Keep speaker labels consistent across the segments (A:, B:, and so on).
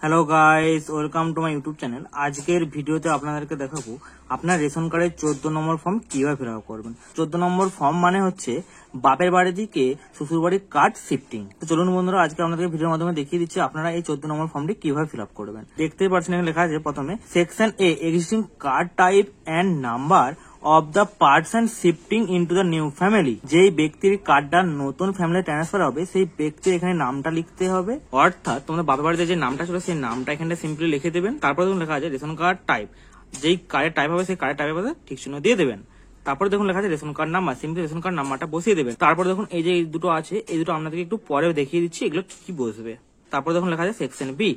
A: Hello guys, welcome to my YouTube channel. আজকের ভিডিওতে আপনাদেরকে দেখাবো আপনার রেশন কার্ডের 14 নম্বর ফর্ম কিভাবে ফিল আপ করবেন। 14 নম্বর ফর্ম মানে হচ্ছে বাপের বাড়ি থেকে শ্বশুর বাড়ির কার্ড শিফটিং। তো চলুন বন্ধুরা, আজকে আপনাদের ভিডিওর মাধ্যমে দেখিয়ে দিচ্ছি আপনারা এই 14 নম্বর ফর্মটি কিভাবে ফিল আপ করবেন। দেখতেই পাচ্ছেন এখানে লেখা আছে প্রথমে section A, existing card type and number of the person shifting into the new family. যেই ব্যক্তির কার্ডটা নতুন ফ্যামিলি ট্রান্সফার হবে সেই ব্যক্তির এখানে নামটা লিখতে হবে, অর্থাৎ তোমাদের বাপের বাড়িতে যে নামটা ছিল সেই নামটা এখানে সিম্পলি লিখে দেবেন। তারপর দেখুন লেখা আছে রেশন কার্ড টাইপ, যেই কার্ডের টাইপ হবে সেই কার্ডের টাইপের পাশে ঠিক চিহ্ন দিয়ে দেবেন। তারপরে দেখুন লেখা আছে ration card number, simply ration card নাম্বারটা বসিয়ে দেবেন। তারপর দেখুন এই যে এই দুটো আছে, এই দুটো আপনাদেরকে একটু পরে দেখিয়ে দিচ্ছি এগুলো কি বসবে। তারপর দেখুন লেখা আছে section B,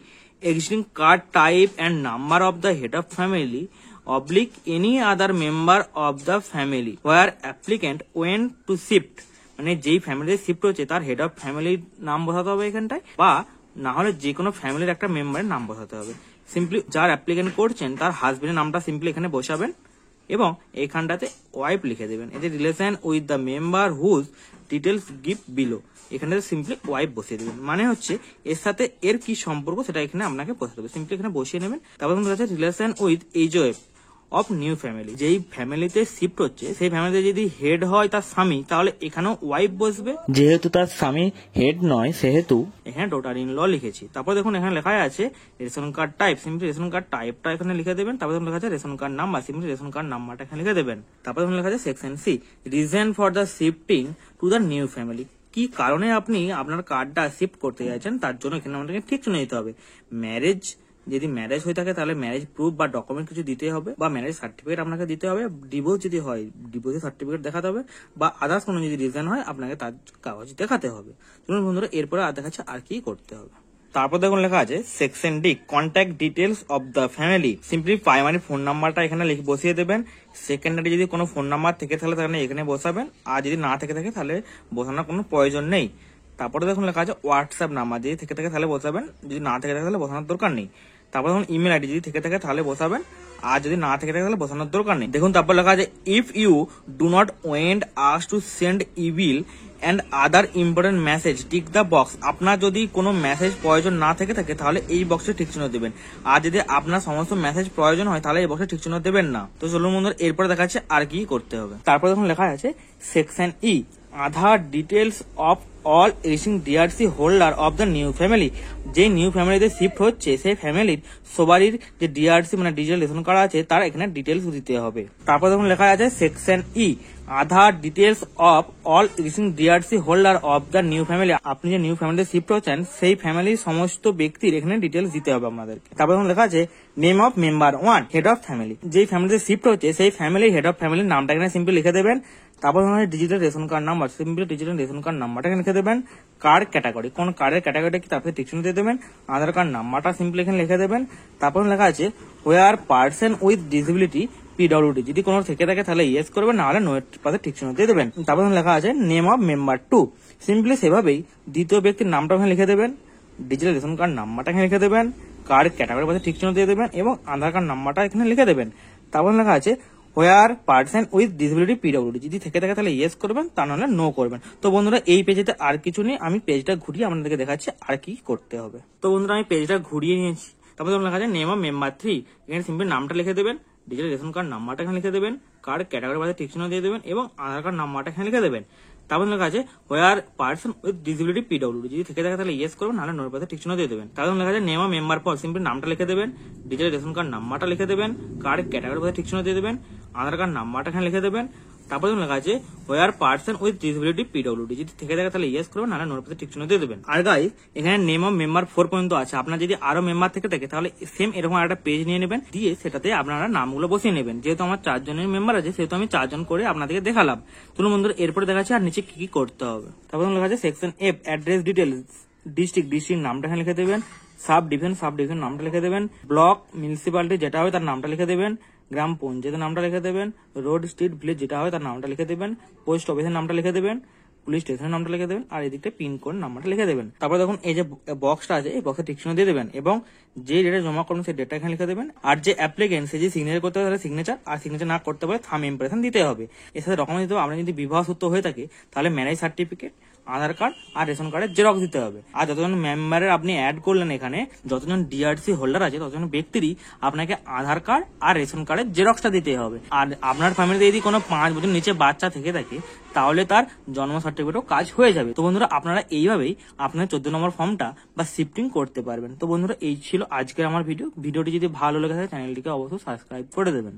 A: existing card type and number of the head of family oblique any other member of the family where applicant went to shift, মানে যেই ফ্যামিলিতে শিফট হচ্ছে তার হেড অফ ফ্যামিলির নাম বসাতে হবে এখানটায়, বা না হলে যে কোনো ফ্যামিলির একটা মেম্বারের নাম বসাতে হবে। সিম্পলি যার অ্যাপ্লিকেন্ট করছেন তার হাজবেন্ডের নামটা সিম্পলি এখানে বসাবেন এবং এইখানটাতে ওয়াইফ লিখে দেবেন। এতে relation with the member whose details give below, এখানে সিম্পলি ওয়াইফ বসিয়ে দেবেন। মানে হচ্ছে এর সাথে এর কি সম্পর্ক সেটা এখানে আপনাকে বসাতে হবে, সিম্পলি এখানে বসিয়ে নেবেন। তারপর relation with HOF of new family, যেই ফ্যামিলিতে শিফট হচ্ছে সেই ফ্যামিলিতে যদি হেড হয় তার স্বামী, তাহলে এখানেও ওয়াইফ বসবে। যেহেতু তার স্বামী হেড নয় সেহেতু এখানে ডটার ইন ল লিখেছি। তারপর দেখুন এখানে লেখা আছে ration card type, simply ration card টাইপটা এখানে লিখে দেবেন। তারপর দেখুন লেখা আছে ration card number, simply ration card নাম্বারটা এখানে লিখে দেবেন। তারপর দেখুন লেখা আছে section C, reason for the shifting to the new family, কি কারণে আপনি আপনার কার্ডটা শিফট করতে চাইছেন তার জন্য এখানে আমাদেরকে ঠিক শুনে দিতে হবে। ম্যারেজ, যদি ম্যারেজ হয়ে থাকে তাহলে ম্যারেজ প্রুফ বা ডকুমেন্ট কিছু দিতে হবে, বা ম্যারেজ সার্টিফিকেট আপনাকে দিতে হবে। ডিভোর্স যদি হয় ডিভোর্সের সার্টিফিকেট দেখাতে হবে, বা আদার্স কোনো যদি রিজন হয় আপনাকে তার কাগজ দেখাতে হবে। চলুন বন্ধুরা, এরপরে আর দেখাচ্ছে আর কি করতে হবে। তারপর দেখুন লেখা আছে section D, contact details of the family, simply primary phone নাম্বারটা এখানে বসিয়ে দেবেন। সেকেন্ডারি যদি কোনো ফোন নাম্বার থেকে তাহলে এখানে বসাবেন, আর যদি না থেকে থাকে তাহলে বসানোর কোনো প্রয়োজন নেই। তারপরে দেখুন লেখা আছে হোয়াটসঅ্যাপ নাম্বার, যদি থেকে থাকে তাহলে বসাবেন, যদি না থেকে থাকে তাহলে বসানোর দরকার নেই। তারপর দেখুন ইমেল আইডি, যদি থেকে থাকে তাহলে বসাবেন, আর যদি না থেকে থাকে তাহলে বসানোর দরকার নেই। দেখুন তারপর লেখা আছে if you do not want us to send e bill and other important message tick the box, আপনার যদি কোনো মেসেজ প্রয়োজন না থেকে থাকে তাহলে এই বক্সে ঠিক চিহ্ন দেবেন, আর যদি আপনার সমস্ত মেসেজ প্রয়োজন হয় তাহলে এই বক্সে ঠিক চিহ্ন দেবেন না। তো চলুন বন্ধুরা, এরপরে দেখা যাচ্ছে আর কি করতে হবে। তারপর দেখুন লেখা আছে section E, Aadhaar details of all existing DRC holder of the new family, যে নিউ ফ্যামিলিতে শিফট হচ্ছে সেই ফ্যামিলির সবারই যে ডিআরসি মানে ডিজিটাল রেশন কার্ড আছে তার এখানে ডিটেলস দিতে হবে। তারপর দেখুন লেখা আছে section E, Aadhaar details of all existing DRC holder of the new family, আপনি যে নিউ ফ্যামিলিতে শিফট হচ্ছেন সেই ফ্যামিলির সমস্ত ব্যক্তির এখানে ডিটেলস দিতে হবে আপনাদেরকে। তারপর দেখুন লেখা আছে name of member one, head of family, যেই ফ্যামিলিতে শিফট হচ্ছে সেই ফ্যামিলির হেড অফ ফ্যামিলির নামটা এখানে সিম্পলি লিখে দেবেন। তারপর digital ration card number, simply digital ration card নাম্বারটা এখানে লিখে দেবেন। কার্ড ক্যাটাগরি, কোন কার্ডের ক্যাটাগরিটা কি তারপরে ঠিক চিহ্ন দিয়ে দেবেন। আধার কার্ড নাম্বারটা সিম্পলি এখানে লিখে দেবেন। তারপর লেখা আছে হোয়ার পার্সন উইথ ডিসেবিলিটি পিডব্লিউডি, যদি কোনো থেকে থাকে তাহলে ইয়েস করবেন, না হলে নোয়ের পাশে ঠিক চিহ্ন দিয়ে দেবেন। তারপর লেখা আছে name of member two, simply সেভাবেই দ্বিতীয় ব্যক্তির নামটা এখানে লিখে দেবেন। ডিজিটাল রেশন কার্ড নাম্বারটা এখানে লিখে দেবেন, কার্ড ক্যাটাগরির পাশে ঠিক চিহ্ন দিয়ে দেবেন এবং আধার কার্ড নাম্বারটা এখানে লিখে দেবেন। তারপর লেখা আছে হোয়ার পার্সন উইথ ডিসেবিলিটি পিডব্লিউডি, যদি থেকে থাকে তাহলে ইয়েস করবেন, তা নাহলে নো করবেন। তো বন্ধুরা, এই পেজেতে আর কিছু নেই, আমি পেজটা ঘুরিয়ে আপনাদেরকে দেখাচ্ছি আর কি করতে হবে। তো বন্ধুরা, আমি পেজটা ঘুরিয়ে নিয়েছি। তারপর লেখা আছে নেম অফ মেম্বার থ্রি, এখানে সিম্পলি নামটা লিখে দেবেন, ডিজিটাল রেশন কার্ড নাম্বারটা এখানে লিখে দেবেন, কার্ড ক্যাটাগরির পাশে ঠিক চিহ্ন দিয়ে দেবেন এবং আধার কার্ড নাম্বারটা এখানে লিখে দেবেন। তারপর লেখা আছে হোয়ার পার্সন উইথ ডিসেবিলিটি পিডব্লিউডি, যদি থেকে থাকে তাহলে ইয়েস করবেন, নাহলে নোর পাশে ঠিক চিহ্ন দিয়ে দেবেন। তারপর লেখা আছে name of member for, simply নামটা লিখে দেবেন, ডিজিটাল রেশন কার্ড নাম্বারটা লিখে দেবেন, কার্ড ক্যাটাগরির পাশে ঠিক চিহ্ন দিয়ে দেবেন, আধার কার্ড নাম্বারটা এখানে লিখে দেবেন। তারপর লেখা আছে হোয়ার পার্সন উইথ ডিসেবিলিটি পিডব্লিউডি, যদি থেকে থাকে তাহলে ইয়েস করবেন, নাহলে নোর পাশে ঠিক চিহ্ন দিয়ে দেবেন। আর গাইস, এখানে নেম অফ মেম্বার 4 পর্যন্ত আছে, আপনার যদি আরো মেম্বার থেকে থাকে তাহলে সেম এরকম একটা পেজ নিয়ে নেবেন, দিয়ে সেটাতে আপনারা নামগুলো বসিয়ে নেবেন। যেহেতু আমার 4 জনের মেম্বার আছে সেহেতু আমি 4 জন করে আপনাদেরকে দেখালাম। চলুন বন্ধুরা, এরপরে দেখাচ্ছি আর নিচে কি কি করতে হবে। তারপর লেখা আছে section F, address details, district নামটা এখানে লিখে দেবেন, সাব ডিভিশন নামটা লিখে দেবেন, ব্লক মিউনিসিপালিটি যেটা হয় তার নামটা লিখে দেবেন, গ্রাম পঞ্চায়েতের নামটা লিখে দেবেন, রোড স্ট্রিট ভিলেজ যেটা হয় তার নামটা লিখে দেবেন, পোস্ট অফিসের নামটা লিখে দেবেন, পুলিশ স্টেশনের নামটা লিখে দেবেন, আর এদিকটা পিনকোড নাম্বারটা লিখে দেবেন। তারপর দেখুন এই যে বক্সটা আছে এই বক্সে ঠিক চিহ্ন দিয়ে দেবেন এবং যে ডেটে জমা করবেন সেই ডেটটা এখানে লিখে দেবেন। আর যে অ্যাপ্লিকেন্ট সে যে সিগনেচার করতে হবে তাহলে সিগনেচার, আর সিগনেচার না করতে পারে থাম ইমপ্রেশন দিতে হবে। এর সাথে ডকুমেন্ট দিতে হবে। আপনার যদি বিবাহ সূত্র হয়ে থাকে তাহলে ম্যারেজ সার্টিফিকেট, আধার কার্ড আর রেশন কার্ডের জেরক্স দিতে হবে। আর যতজন মেম্বারের আপনি অ্যাড করলেন এখানে, যতজন ডিআরসি হোল্ডার আছে ততজন ব্যক্তিরই আপনাকে আধার কার্ড আর রেশন কার্ডের জেরক্সটা দিতে হবে। আর আপনার ফ্যামিলিতে যদি কোনো 5 বছর নিচে বাচ্চা থেকে থাকে তাহলে তার জন্ম সার্টিফিকেটও কাজ হয়ে যাবে। তো বন্ধুরা, আপনারা এইভাবেই আপনার 14 নম্বর ফর্মটা বা শিফটিং করতে পারবেন। তো বন্ধুরা, এই ছিল আজকের আমার ভিডিওটি যদি ভালো লেগে থাকে চ্যানেলটিকে অবশ্যই সাবস্ক্রাইব করে দেবেন।